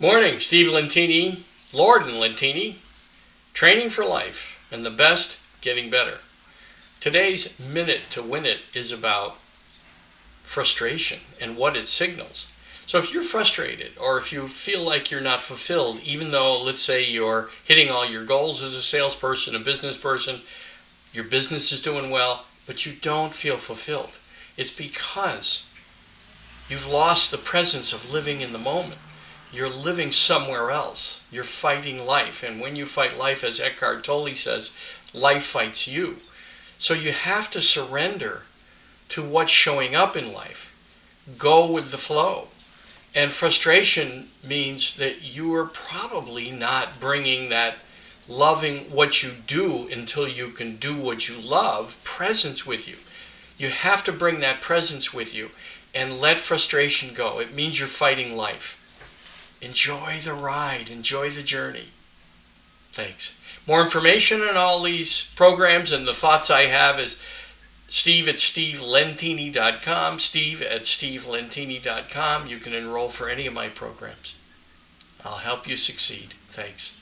Morning, Steve Lentini, Lord and Lentini, training for life and the best getting better. Today's Minute to Win It is about frustration and what it signals. So if you're frustrated or if you feel like you're not fulfilled, even though, let's say, you're hitting all your goals as a salesperson, a business person, your business is doing well, but you don't feel fulfilled, it's because you've lost the presence of living in the moment. You're living somewhere else. You're fighting life. And when you fight life, as Eckhart Tolle says, life fights you. So you have to surrender to what's showing up in life. Go with the flow. And frustration means that you are probably not bringing that loving what you do until you can do what you love presence with you. You have to bring that presence with you and let frustration go. It means you're fighting life. Enjoy the ride. Enjoy the journey. Thanks. More information on all these programs and the thoughts I have is steve@stevelentini.com, steve@stevelentini.com. You can enroll for any of my programs. I'll help you succeed. Thanks.